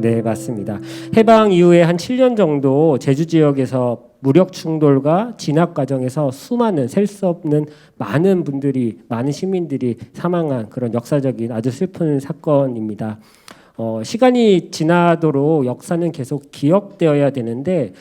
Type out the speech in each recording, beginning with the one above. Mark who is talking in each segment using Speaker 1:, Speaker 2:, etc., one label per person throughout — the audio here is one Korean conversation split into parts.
Speaker 1: 네, 맞습니다. 해방 이후에 한 7년 정도 제주 지역에서 무력 충돌과 진압 과정에서 수많은 셀 수 없는 많은 분들이 많은 시민들이 사망한 그런 역사적인 아주 슬픈 사건입니다. 시간이 지나도록 역사는 계속 기억되어야 되는데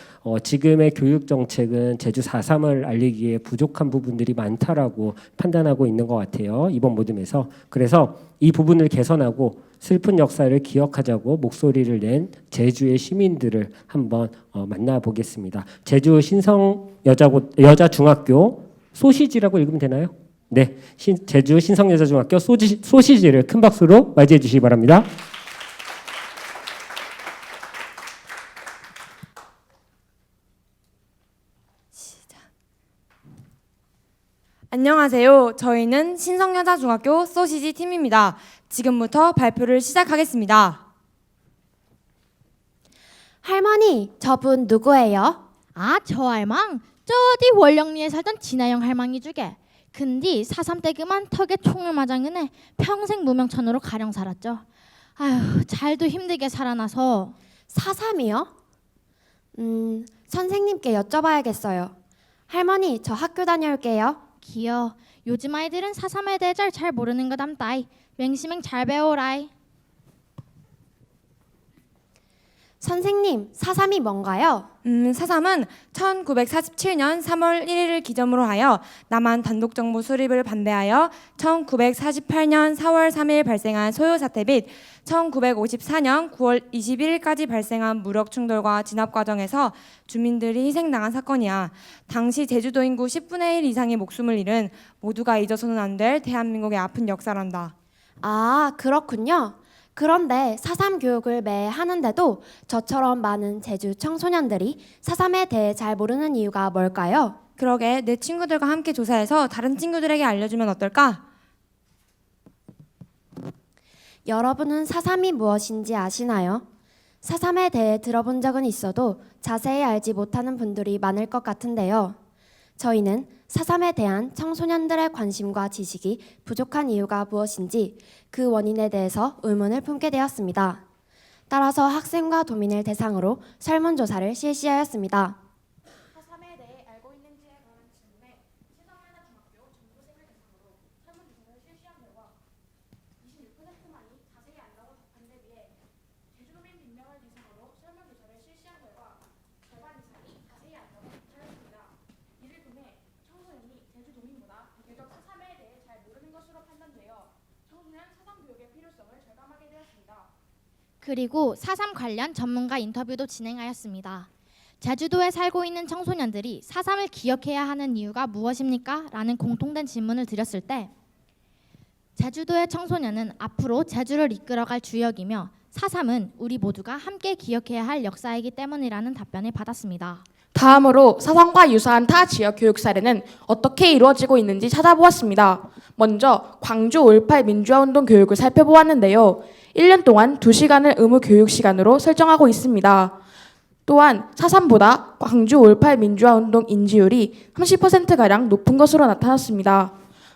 Speaker 1: 지금의 교육 정책은 제주 4.3을 알리기에 부족한 부분들이 많다라고 판단하고 있는 것 같아요. 이번 모듬에서. 그래서 이 부분을 개선하고 슬픈 역사를 기억하자고 목소리를 낸 제주의 시민들을 한번 만나보겠습니다. 제주 신성 여자 중학교 소시지라고 읽으면 되나요? 네, 제주 신성 여자 중학교 소시지를 큰 박수로 맞이해 주시기 바랍니다.
Speaker 2: 안녕하세요. 저희는 신성여자중학교 소시지 팀입니다. 지금부터 발표를 시작하겠습니다.
Speaker 3: 할머니, 저분 누구예요?
Speaker 4: 아, 저 할망? 저디 월령리에 살던 진아영 할망이 주게. 근데 4.3 때 그만 턱에 총을 맞은 은혜 평생 무명천으로 가령 살았죠. 아휴, 잘도 힘들게 살아나서.
Speaker 3: 4.3이요? 선생님께 여쭤봐야겠어요. 할머니, 저 학교 다녀올게요.
Speaker 4: 기여, 요즘 아이들은 4.3에 대해 잘 모르는 거 담다이. 맹심행 잘 배워라이.
Speaker 3: 선생님, 4.3이 뭔가요?
Speaker 2: 4.3은 1947년 3월 1일을 기점으로 하여 남한 단독정부 수립을 반대하여 1948년 4월 3일 발생한 소요사태 및 1954년 9월 21일까지 발생한 무력 충돌과 진압 과정에서 주민들이 희생당한 사건이야. 당시 제주도 인구 10분의 1 이상이 목숨을 잃은 모두가 잊어서는 안 될 대한민국의 아픈 역사란다.
Speaker 3: 아, 그렇군요. 그런데 4.3 교육을 매 하는데도 저처럼 많은 제주 청소년들이 4.3에 대해 잘 모르는 이유가 뭘까요?
Speaker 2: 그러게 내 친구들과 함께 조사해서 다른 친구들에게 알려주면 어떨까?
Speaker 3: 여러분은 4.3이 무엇인지 아시나요? 4.3에 대해 들어본 적은 있어도 자세히 알지 못하는 분들이 많을 것 같은데요. 저희는 4.3에 대한 청소년들의 관심과 지식이 부족한 이유가 무엇인지 그 원인에 대해서 의문을 품게 되었습니다. 따라서 학생과 도민을 대상으로 설문조사를 실시하였습니다.
Speaker 4: 4.3에 대해 알고 있는지에 관한 질문에 신성여자중학교 전교생을 대상으로 설문조사를 실시한 결과 26%만이 자세히 안다고 답한 데 비해 제주도민 100명을 대상으로 설문조사를 실시한 결과 절반 이상이 자세히 안다고 답하였습니다. 이를 통해 청소년이 제주도민보다 비교적 4.3에 대해 잘 모르는 것으로 판단되어 청소년 4.3 교육의 필요성을 절감하게 되었습니다. 그리고 4.3 관련 전문가 인터뷰도 진행하였습니다. 제주도에 살고 있는 청소년들이 4.3을 기억해야 하는 이유가 무엇입니까? 라는 공통된 질문을 드렸을 때 제주도의 청소년은 앞으로 제주를 이끌어갈 주역이며 4.3은 우리 모두가 함께 기억해야 할 역사이기 때문이라는 답변을 받았습니다.
Speaker 5: 다음으로 4.3과 유사한 타 지역 교육 사례는 어떻게 이루어지고 있는지 찾아보았습니다. 먼저 광주 5.18 민주화운동 교육을 살펴보았는데요. 1년 동안 2시간을 의무 교육 시간으로 설정하고 있습니다. 또한 4.3보다 광주 5.18 민주화운동 인지율이 30%가량 높은 것으로 나타났습니다.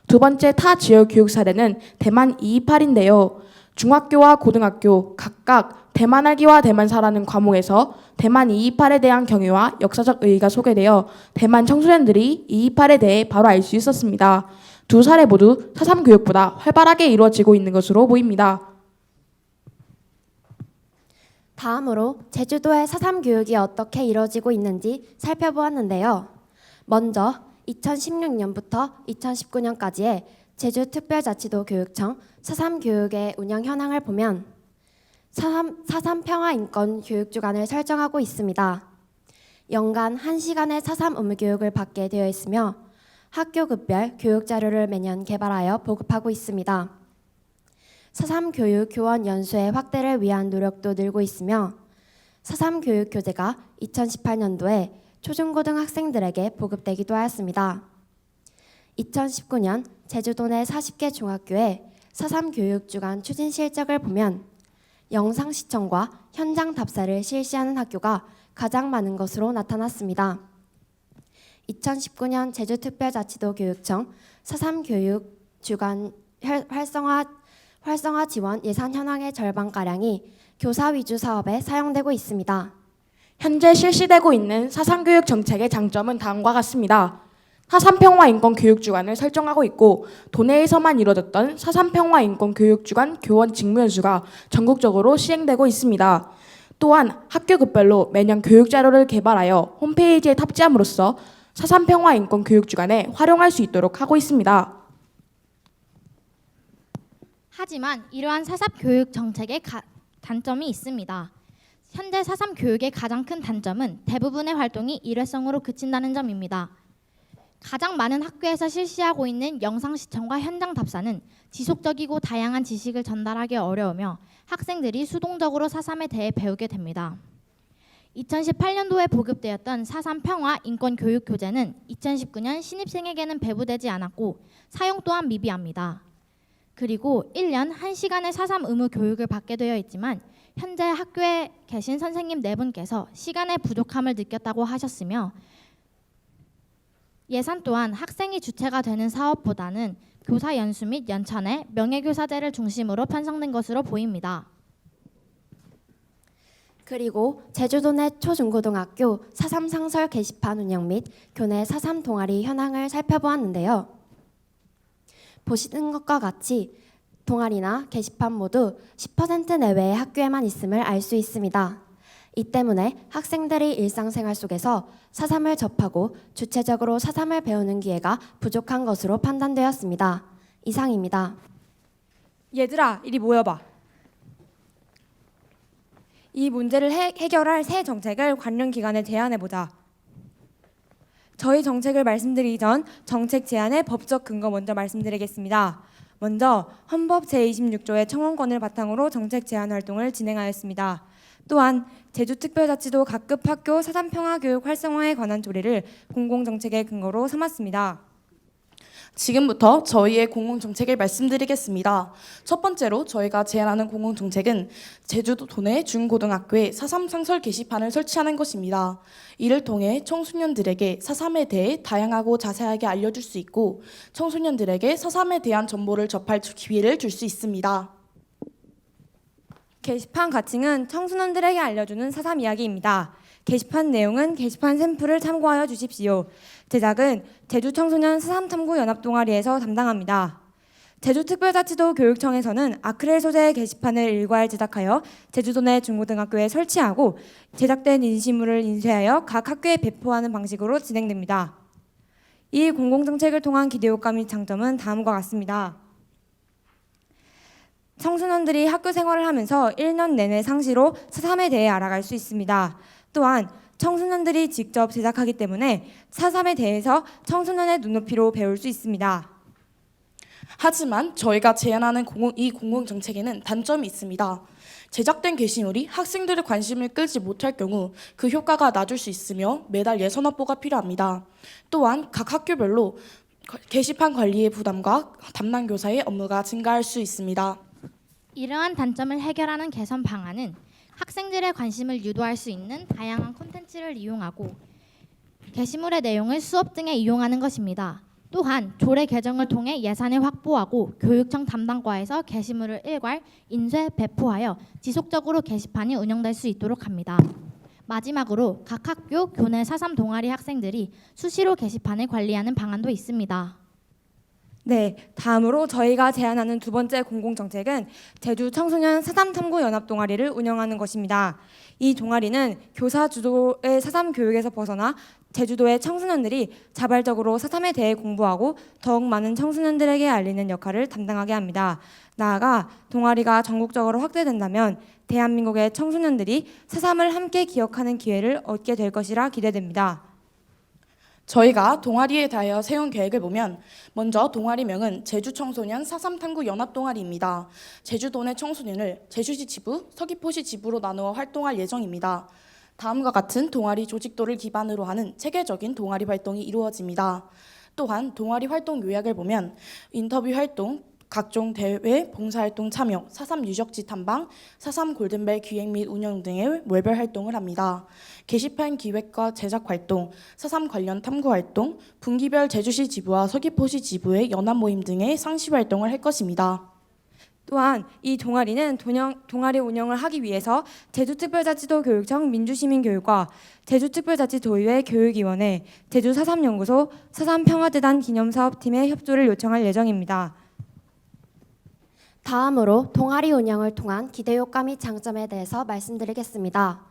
Speaker 5: 두 번째 타 지역 교육 사례는 대만 228인데요. 중학교와 고등학교 각각 대만 알기와 대만사라는 과목에서 대만 228에 대한 경위와 역사적 의의가 소개되어 대만 청소년들이 228에 대해 바로 알 수 있었습니다. 두 사례 모두 4.3 교육보다 활발하게 이루어지고 있는 것으로 보입니다.
Speaker 3: 다음으로 제주도의 4.3 교육이 어떻게 이루어지고 있는지 살펴보았는데요. 먼저 2016년부터 2019년까지의 제주특별자치도 교육청 4.3 교육의 운영 현황을 보면 4.3 평화인권교육주간을 설정하고 있습니다. 연간 1시간의 4.3 의무교육을 받게 되어 있으며 학교급별 교육자료를 매년 개발하여 보급하고 있습니다. 4.3 교육 교원 연수의 확대를 위한 노력도 늘고 있으며 4.3 교육 교재가 2018년도에 초중고등학생들에게 보급되기도 하였습니다. 2019년 제주도 내 40개 중학교의 4.3 교육 주간 추진 실적을 보면 영상 시청과 현장 답사를 실시하는 학교가 가장 많은 것으로 나타났습니다. 2019년 제주특별자치도 교육청 4.3 교육 주간 활성화 지원 예산 현황의 절반가량이 교사 위주 사업에 사용되고 있습니다.
Speaker 5: 현재 실시되고 있는 사상교육 정책의 장점은 다음과 같습니다. 사상평화 인권 교육주간을 설정하고 있고 도내에서만 이뤄졌던 사상평화 인권 교육주간 교원 직무연수가 전국적으로 시행되고 있습니다. 또한 학교급별로 매년 교육자료를 개발하여 홈페이지에 탑재함으로써 사상평화 인권 교육주간에 활용할 수 있도록 하고 있습니다.
Speaker 6: 하지만 이러한 사삼 교육 정책의 단점이 있습니다. 현재 사삼 교육의 가장 큰 단점은 대부분의 활동이 일회성으로 그친다는 점입니다. 가장 많은 학교에서 실시하고 있는 영상 시청과 현장 답사는 지속적이고 다양한 지식을 전달하기 어려우며 학생들이 수동적으로 사삼에 대해 배우게 됩니다. 2018년도에 보급되었던 사삼 평화 인권 교육 교재는 2019년 신입생에게는 배부되지 않았고 사용 또한 미비합니다. 그리고 1년 1시간의 사삼 의무 교육을 받게 되어 있지만 현재 학교에 계신 선생님 4분께서 시간의 부족함을 느꼈다고 하셨으며 예산 또한 학생이 주체가 되는 사업보다는 교사 연수 및 연찬회, 명예교사제를 중심으로 편성된 것으로 보입니다.
Speaker 3: 그리고 제주도 내 초중고등학교 사삼 상설 게시판 운영 및 교내 사삼 동아리 현황을 살펴보았는데요. 보시는 것과 같이 동아리나 게시판 모두 10% 내외의 학교에만 있음을 알 수 있습니다. 이 때문에 학생들이 일상생활 속에서 사삼을 접하고 주체적으로 사삼을 배우는 기회가 부족한 것으로 판단되었습니다. 이상입니다.
Speaker 2: 얘들아, 이리 모여봐. 이 문제를 해결할 새 정책을 관련 기관에 제안해보자. 저희 정책을 말씀드리기 전 정책 제안의 법적 근거 먼저 말씀드리겠습니다. 먼저 헌법 제26조의 청원권을 바탕으로 정책 제안 활동을 진행하였습니다. 또한 제주특별자치도 각급 학교 사삼평화교육 활성화에 관한 조례를 공공정책의 근거로 삼았습니다.
Speaker 7: 지금부터 저희의 공공정책을 말씀드리겠습니다. 첫 번째로 저희가 제안하는 공공정책은 제주도 도내 중고등학교에 사삼 상설 게시판을 설치하는 것입니다. 이를 통해 청소년들에게 사삼에 대해 다양하고 자세하게 알려줄 수 있고 청소년들에게 사삼에 대한 정보를 접할 기회를 줄 수 있습니다.
Speaker 2: 게시판 가칭은 청소년들에게 알려주는 사삼 이야기입니다. 게시판 내용은 게시판 샘플을 참고하여 주십시오. 제작은 제주청소년 사삼탐구 연합동아리에서 담당합니다. 제주특별자치도 교육청에서는 아크릴 소재의 게시판을 일괄 제작하여 제주도 내 중고등학교에 설치하고 제작된 인쇄물을 인쇄하여 각 학교에 배포하는 방식으로 진행됩니다. 이 공공정책을 통한 기대효과 및 장점은 다음과 같습니다. 청소년들이 학교 생활을 하면서 1년 내내 상시로 사삼에 대해 알아갈 수 있습니다. 또한 청소년들이 직접 제작하기 때문에 사삼에 대해서 청소년의 눈높이로 배울 수 있습니다.
Speaker 7: 하지만 저희가 제안하는 이 공공정책에는 단점이 있습니다. 제작된 게시물이 학생들의 관심을 끌지 못할 경우 그 효과가 낮을 수 있으며 매달 예산 확보가 필요합니다. 또한 각 학교별로 게시판 관리의 부담과 담당 교사의 업무가 증가할 수 있습니다.
Speaker 6: 이러한 단점을 해결하는 개선 방안은 학생들의 관심을 유도할 수 있는 다양한 콘텐츠를 이용하고 게시물의 내용을 수업 등에 이용하는 것입니다. 또한 조례 개정을 통해 예산을 확보하고 교육청 담당과에서 게시물을 일괄 인쇄, 배포하여 지속적으로 게시판이 운영될 수 있도록 합니다. 마지막으로 각 학교 교내 사삼 동아리 학생들이 수시로 게시판을 관리하는 방안도 있습니다.
Speaker 2: 네, 다음으로 저희가 제안하는 두 번째 공공정책은 제주 청소년 사삼탐구 연합동아리를 운영하는 것입니다. 이 동아리는 교사 주도의 사삼 교육에서 벗어나 제주도의 청소년들이 자발적으로 사삼에 대해 공부하고 더욱 많은 청소년들에게 알리는 역할을 담당하게 합니다. 나아가 동아리가 전국적으로 확대된다면 대한민국의 청소년들이 사삼을 함께 기억하는 기회를 얻게 될 것이라 기대됩니다.
Speaker 7: 저희가 동아리에 대하여 세운 계획을 보면 먼저 동아리명은 제주청소년 사삼탐구 연합동아리입니다. 제주도 내 청소년을 제주시 지부, 서귀포시 지부로 나누어 활동할 예정입니다. 다음과 같은 동아리 조직도를 기반으로 하는 체계적인 동아리 활동이 이루어집니다. 또한 동아리 활동 요약을 보면 인터뷰 활동, 각종 대회, 봉사활동 참여, 사삼 유적지 탐방, 사삼 골든벨 기획 및 운영 등의 월별 활동을 합니다. 게시판 기획과 제작 활동, 사삼 관련 탐구 활동, 분기별 제주시 지부와 서귀포시 지부의 연합 모임 등의 상시 활동을 할 것입니다.
Speaker 2: 또한 이 동아리는 동아리 운영을 하기 위해서 제주특별자치도 교육청 민주시민교육과 제주특별자치도의회 교육위원회, 제주사삼연구소, 사삼평화재단 기념사업팀의 협조를 요청할 예정입니다.
Speaker 3: 다음으로 동아리 운영을 통한 기대효과 및 장점에 대해서 말씀드리겠습니다.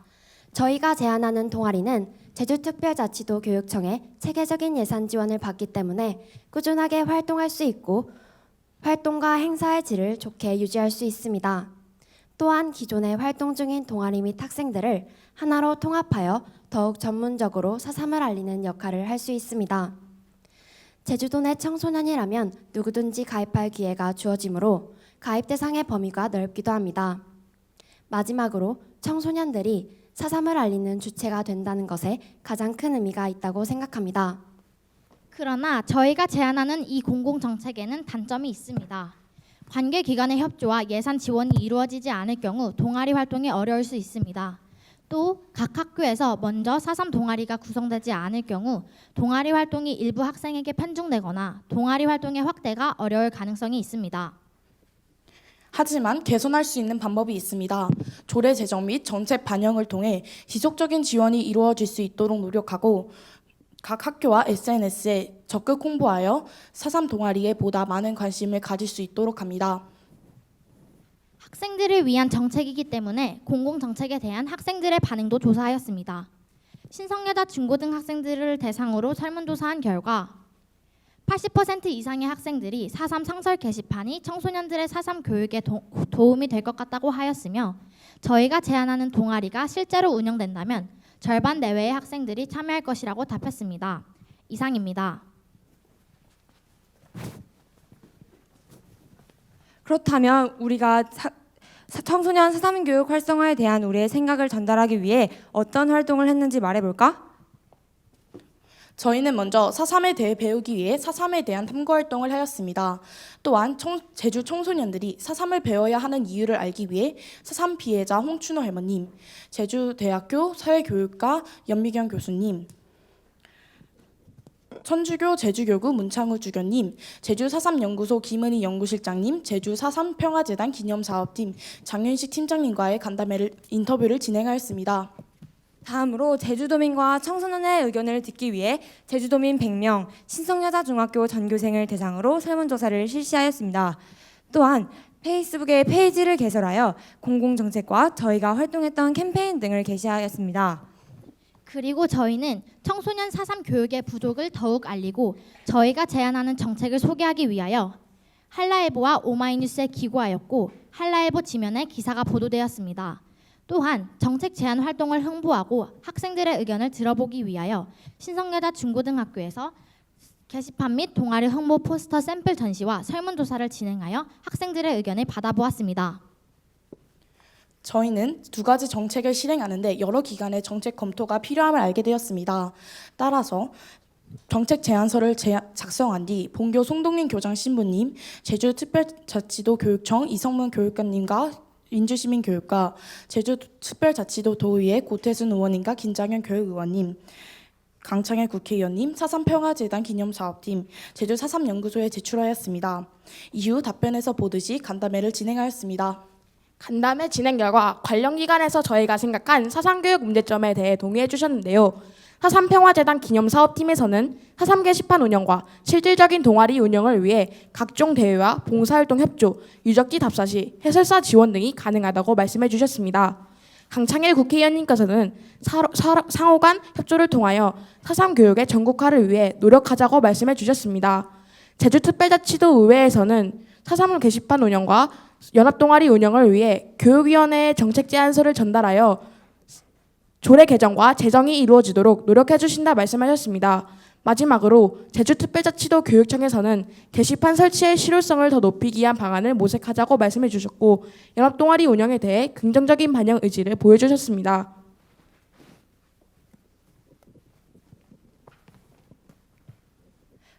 Speaker 3: 저희가 제안하는 동아리는 제주특별자치도 교육청의 체계적인 예산 지원을 받기 때문에 꾸준하게 활동할 수 있고 활동과 행사의 질을 좋게 유지할 수 있습니다. 또한 기존에 활동 중인 동아리 및 학생들을 하나로 통합하여 더욱 전문적으로 사삼을 알리는 역할을 할 수 있습니다. 제주도 내 청소년이라면 누구든지 가입할 기회가 주어지므로 가입 대상의 범위가 넓기도 합니다. 마지막으로 청소년들이 사삼을 알리는 주체가 된다는 것에 가장 큰 의미가 있다고 생각합니다.
Speaker 6: 그러나 저희가 제안하는 이 공공정책에는 단점이 있습니다. 관계기관의 협조와 예산 지원이 이루어지지 않을 경우 동아리 활동이 어려울 수 있습니다. 또 각 학교에서 먼저 사삼 동아리가 구성되지 않을 경우 동아리 활동이 일부 학생에게 편중되거나 동아리 활동의 확대가 어려울 가능성이 있습니다.
Speaker 7: 하지만 개선할 수 있는 방법이 있습니다. 조례 제정 및 정책 반영을 통해 지속적인 지원이 이루어질 수 있도록 노력하고 각 학교와 SNS에 적극 홍보하여 사삼 동아리에 보다 많은 관심을 가질 수 있도록 합니다.
Speaker 6: 학생들을 위한 정책이기 때문에 공공정책에 대한 학생들의 반응도 조사하였습니다. 신성여자 중고등 학생들을 대상으로 설문조사한 결과 80% 이상의 학생들이 사삼 상설 게시판이 청소년들의 사삼 교육에 도움이 될 것 같다고 하였으며 저희가 제안하는 동아리가 실제로 운영된다면 절반 내외의 학생들이 참여할 것이라고 답했습니다. 이상입니다.
Speaker 2: 그렇다면 우리가 청소년 사삼 교육 활성화에 대한 우리의 생각을 전달하기 위해 어떤 활동을 했는지 말해볼까?
Speaker 7: 저희는 먼저 사삼에 대해 배우기 위해 사삼에 대한 탐구 활동을 하였습니다. 또한 제주 청소년들이 사삼을 배워야 하는 이유를 알기 위해 사삼 피해자 홍춘호 할머님, 제주대학교 사회교육과 연미경 교수님, 천주교 제주교구 문창우 주교님, 제주사삼연구소 김은희 연구실장님, 제주사삼평화재단 기념사업팀 장윤식 팀장님과의 간담회를 인터뷰를 진행하였습니다.
Speaker 2: 다음으로 제주도민과 청소년의 의견을 듣기 위해 제주도민 100명, 신성여자중학교 전교생을 대상으로 설문조사를 실시하였습니다. 또한 페이스북에 페이지를 개설하여 공공정책과 저희가 활동했던 캠페인 등을 게시하였습니다.
Speaker 6: 그리고 저희는 청소년 사삼 교육의 부족을 더욱 알리고 저희가 제안하는 정책을 소개하기 위하여 한라일보와 오마이뉴스에 기고하였고 한라일보 지면에 기사가 보도되었습니다. 또한 정책 제안 활동을 홍보하고 학생들의 의견을 들어보기 위하여 신성여자 중고등학교에서 게시판 및 동아리 홍보 포스터 샘플 전시와 설문조사를 진행하여 학생들의 의견을 받아보았습니다.
Speaker 7: 저희는 두 가지 정책을 실행하는데 여러 기관의 정책 검토가 필요함을 알게 되었습니다. 따라서 정책 제안서를 작성한 뒤 본교 송동민 교장 신부님, 제주특별자치도 교육청 이성문 교육관님과 민주시민교육과 제주특별자치도 도의회 고태순 의원님과 김장현 교육의원님, 강창일 국회의원님, 사삼평화재단 기념사업팀, 제주사삼연구소에 제출하였습니다. 이후 답변에서 보듯이 간담회를 진행하였습니다.
Speaker 5: 간담회 진행 결과 관련 기관에서 저희가 생각한 사삼교육 문제점에 대해 동의해 주셨는데요. 사삼평화재단 기념사업팀에서는 사삼 게시판 운영과 실질적인 동아리 운영을 위해 각종 대회와 봉사활동 협조, 유적지 답사 시 해설사 지원 등이 가능하다고 말씀해 주셨습니다. 강창일 국회의원님께서는 상호간 협조를 통하여 사삼 교육의 전국화를 위해 노력하자고 말씀해 주셨습니다. 제주특별자치도 의회에서는 사삼 게시판 운영과 연합동아리 운영을 위해 교육위원회에 정책 제안서를 전달하여 조례 개정과 제정이 이루어지도록 노력해 주신다 말씀하셨습니다. 마지막으로 제주특별자치도 교육청에서는 게시판 설치의 실효성을 더 높이기 위한 방안을 모색하자고 말씀해 주셨고 연합동아리 운영에 대해 긍정적인 반영 의지를 보여주셨습니다.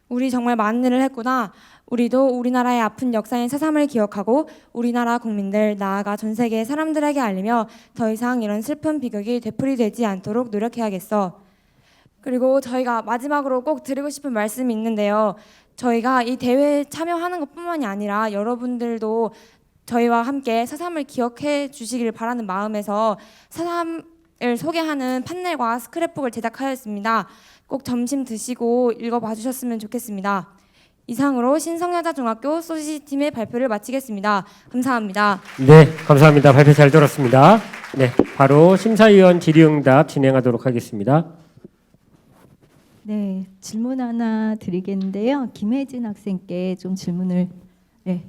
Speaker 2: 우리 정말 많은 일을 했구나. 우리도 우리나라의 아픈 역사인 사삼을 기억하고 우리나라 국민들 나아가 전 세계 사람들에게 알리며 더 이상 이런 슬픈 비극이 되풀이되지 않도록 노력해야겠어. 그리고 저희가 마지막으로 꼭 드리고 싶은 말씀이 있는데요. 저희가 이 대회에 참여하는 것뿐만이 아니라 여러분들도 저희와 함께 사삼을 기억해 주시길 바라는 마음에서 사삼을 소개하는 판넬과 스크랩북을 제작하였습니다. 꼭 점심 드시고 읽어봐 주셨으면 좋겠습니다. 이상으로 신성여자중학교 소시팀의 발표를 마치겠습니다. 감사합니다.
Speaker 1: 네, 감사합니다. 발표 잘 들었습니다. 네, 바로 심사위원 질의응답 진행하도록 하겠습니다.
Speaker 8: 네, 질문 하나 드리겠는데요. 김혜진 학생께 좀 질문을 네,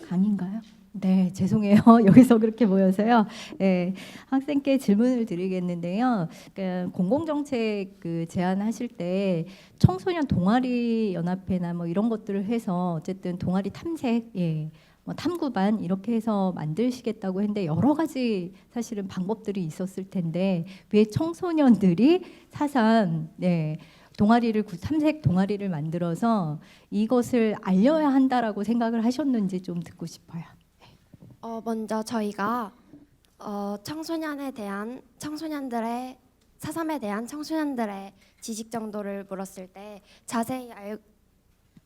Speaker 8: 강인가요? 네, 죄송해요. 여기서 그렇게 모여서요. 네, 학생께 질문을 드리겠는데요. 그러니까 공공정책 제안하실 때 청소년 동아리 연합회나 뭐 이런 것들을 해서 어쨌든 동아리 탐색, 뭐 탐구반 이렇게 해서 만드시겠다고 했는데 여러 가지 사실은 방법들이 있었을 텐데 왜 청소년들이 사상 동아리를 탐색 동아리를 만들어서 이것을 알려야 한다라고 생각을 하셨는지 좀 듣고 싶어요.
Speaker 3: 먼저 저희가 청소년들의 사삼에 대한 청소년들의 지식 정도를 물었을 때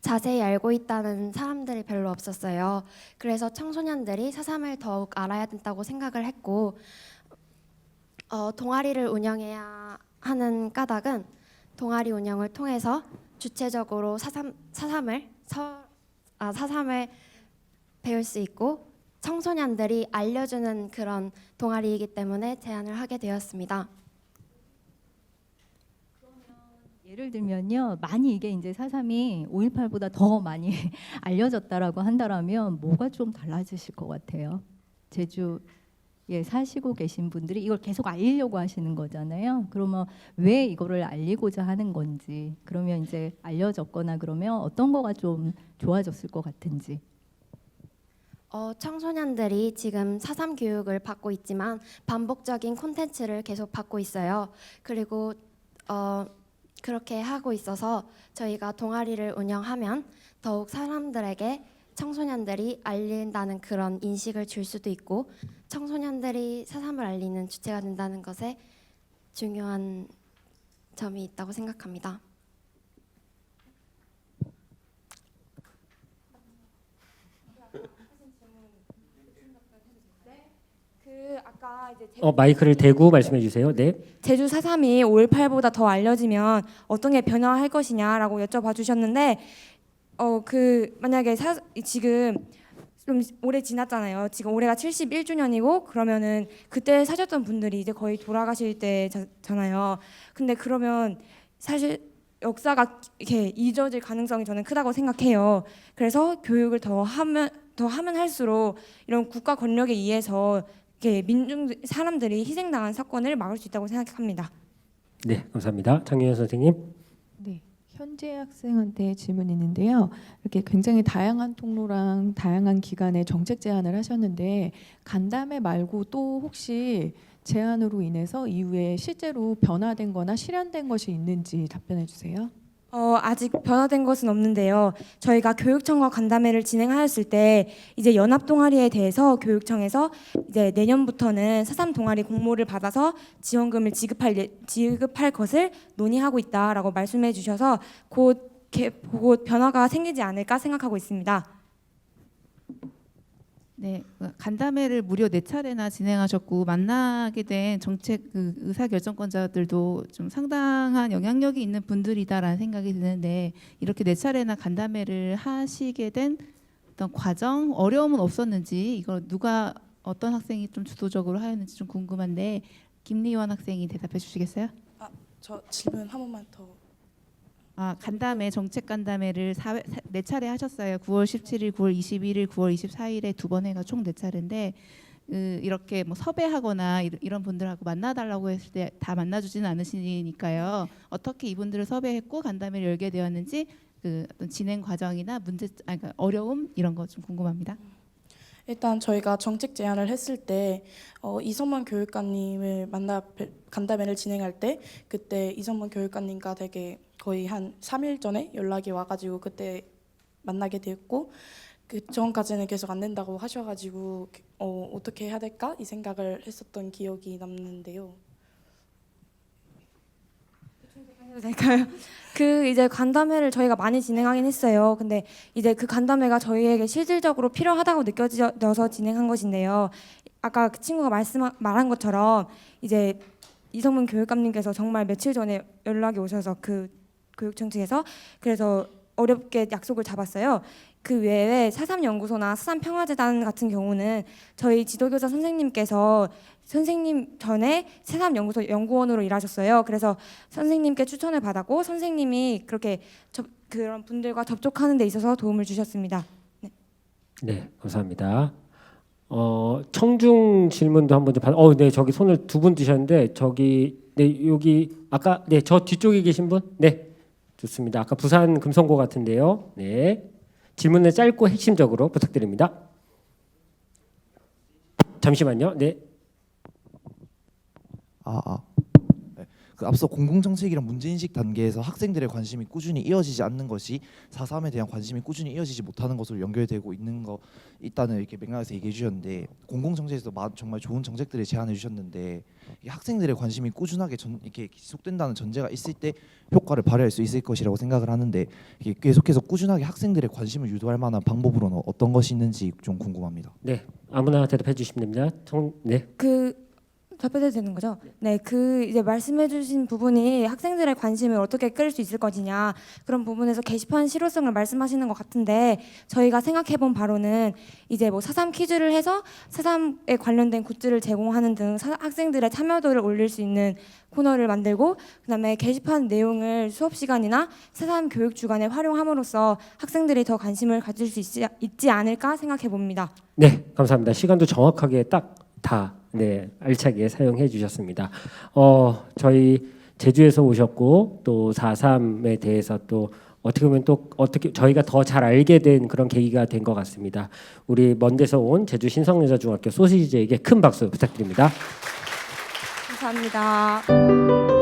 Speaker 3: 자세히 알고 있다는 사람들이 별로 없었어요. 그래서 청소년들이 사삼을 더욱 알아야 된다고 생각을 했고 동아리를 운영해야 하는 까닭은 동아리 운영을 통해서 주체적으로 사삼을 배울 수 있고 청소년들이 알려주는 그런 동아리이기 때문에 제안을 하게 되었습니다.
Speaker 8: 예를 들면요, 많이 이게 이제 사삼이 5.18보다 더 많이 알려졌다라고 한다라면 뭐가 좀 달라지실 것 같아요? 제주에 사시고 계신 분들이 이걸 계속 알리려고 하시는 거잖아요. 그러면 왜 이거를 알리고자 하는 건지, 그러면 이제 알려졌거나 그러면 어떤 거가 좀 좋아졌을 것 같은지.
Speaker 3: 청소년들이 지금 사삼 교육을 받고 있지만 반복적인 콘텐츠를 계속 받고 있어요. 그리고 그렇게 하고 있어서 저희가 동아리를 운영하면 더욱 사람들에게 청소년들이 알린다는 그런 인식을 줄 수도 있고 청소년들이 사삼을 알리는 주체가 된다는 것에 중요한 점이 있다고 생각합니다.
Speaker 2: 아까 이제
Speaker 1: 마이크를 대고 말씀해 주세요. 네.
Speaker 2: 제주 4.3이 5.18보다 더 알려지면 어떤 게 변화할 것이냐라고 여쭤봐 주셨는데 만약에 지금 좀 오래 지났잖아요. 지금 올해가 71주년이고 그러면은 그때 사셨던 분들이 이제 거의 돌아가실 때잖아요. 근데 그러면 사실 역사가 이렇게 잊어질 가능성이 저는 크다고 생각해요. 그래서 교육을 더 하면 할수록 이런 국가 권력에 의해서 이렇게 사람들이 희생당한 사건을 막을 수 있다고 생각합니다.
Speaker 1: 네, 감사합니다. 장윤현 선생님.
Speaker 9: 네, 현재 학생한테 질문이 있는데요. 이렇게 굉장히 다양한 통로랑 다양한 기관에 정책 제안을 하셨는데 간담회 말고 또 혹시 제안으로 인해서 이후에 실제로 변화된 거나 실현된 것이 있는지 답변해 주세요.
Speaker 2: 아직 변화된 것은 없는데요. 저희가 교육청과 간담회를 진행하였을 때 이제 연합 동아리에 대해서 교육청에서 이제 내년부터는 사삼 동아리 공모를 받아서 지원금을 지급할 것을 논의하고 있다라고 말씀해 주셔서 곧 변화가 생기지 않을까 생각하고 있습니다.
Speaker 10: 네, 간담회를 무려 4차례나 진행하셨고 만나게 된 정책 의사결정권자들도 좀 상당한 영향력이 있는 분들이다라는 생각이 드는데 이렇게 4차례나 간담회를 하시게 된 어떤 과정, 어려움은 없었는지 이걸 어떤 학생이 좀 주도적으로 하였는지 좀 궁금한데 김리원 학생이 대답해 주시겠어요?
Speaker 7: 저 질문 한 번만 더.
Speaker 10: 간담회 정책 간담회를 4차례 하셨어요. 9월 17일, 9월 21일, 9월 24일에 2번 해가 총 4차례인데 이렇게 뭐 섭외하거나 이런 분들하고 만나달라고 했을 때 다 만나주지는 않으시니까요. 어떻게 이분들을 섭외했고 간담회를 열게 되었는지 어떤 진행 과정이나 그러니까 어려움 이런 거 좀 궁금합니다.
Speaker 7: 일단 저희가 정책 제안을 했을 때 이선만 교육관님을 간담회를 진행할 때 그때 이선만 교육관님과 되게 거의 한 3일 전에 연락이 와가지고 그때 만나게 되었고 그 전까지는 계속 안 된다고 하셔가지고 어떻게 해야 될까 이 생각을 했었던 기억이 남는데요.
Speaker 2: 해도 될까요? 그 이제 간담회를 저희가 많이 진행하긴 했어요. 근데 이제 그 간담회가 저희에게 실질적으로 필요하다고 느껴져서 진행한 것인데요. 아까 그 친구가 말한 것처럼 이제 이성문 교육감님께서 정말 며칠 전에 연락이 오셔서 그 교육청측에서 그래서 어렵게 약속을 잡았어요. 그 외에 사삼연구소나 사삼평화재단 같은 경우는 저희 지도교사 선생님께서 선생님 전에 사삼연구소 연구원으로 일하셨어요. 그래서 선생님께 추천을 받았고 선생님이 그렇게 그런 분들과 접촉하는 데 있어서 도움을 주셨습니다. 네,
Speaker 1: 네, 감사합니다. 청중 질문도 한번 좀 네, 저기 손을 두 분 드셨는데 저기 네, 여기 아까 네, 저 뒤쪽에 계신 분? 네. 좋습니다. 아까 부산 금성고 같은데요. 네. 질문을 짧고 핵심적으로 부탁드립니다. 잠시만요. 네.
Speaker 11: 네. 그 앞서 공공정책이랑 문제인식 단계에서 학생들의 관심이 꾸준히 이어지지 않는 것이 4.3에 대한 관심이 꾸준히 이어지지 못하는 것으로 연결되고 있다는 이렇게 맥락에서 얘기해 주셨는데 공공정책에서 정말 좋은 정책들을 제안해 주셨는데 학생들의 관심이 꾸준하게 이렇게 지속된다는 전제가 있을 때 효과를 발휘할 수 있을 것이라고 생각을 하는데 이게 계속해서 꾸준하게 학생들의 관심을 유도할 만한 방법으로는 어떤 것이 있는지 좀 궁금합니다.
Speaker 1: 네. 아무나 대답해 주시면 됩니다. 네.
Speaker 2: 답해도 되는 거죠? 네, 그 이제 말씀해주신 부분이 학생들의 관심을 어떻게 끌 수 있을 것이냐 그런 부분에서 게시판 실효성을 말씀하시는 것 같은데 저희가 생각해본 바로는 이제 뭐 4.3 퀴즈를 해서 4.3에 관련된 굿즈를 제공하는 등 학생들의 참여도를 올릴 수 있는 코너를 만들고 그다음에 게시판 내용을 수업 시간이나 4.3 교육 주간에 활용함으로써 학생들이 더 관심을 가질 수 있지 않을까 생각해 봅니다.
Speaker 1: 네, 감사합니다. 시간도 정확하게 딱 다 네, 알차게 사용해 주셨습니다. 저희 제주에서 오셨고 또 4.3에 대해서 또 어떻게 보면 또 어떻게 저희가 더 잘 알게 된 그런 계기가 된 것 같습니다. 우리 먼 데서 온 제주 신성여자중학교 소시지에게 큰 박수 부탁드립니다.
Speaker 2: 감사합니다.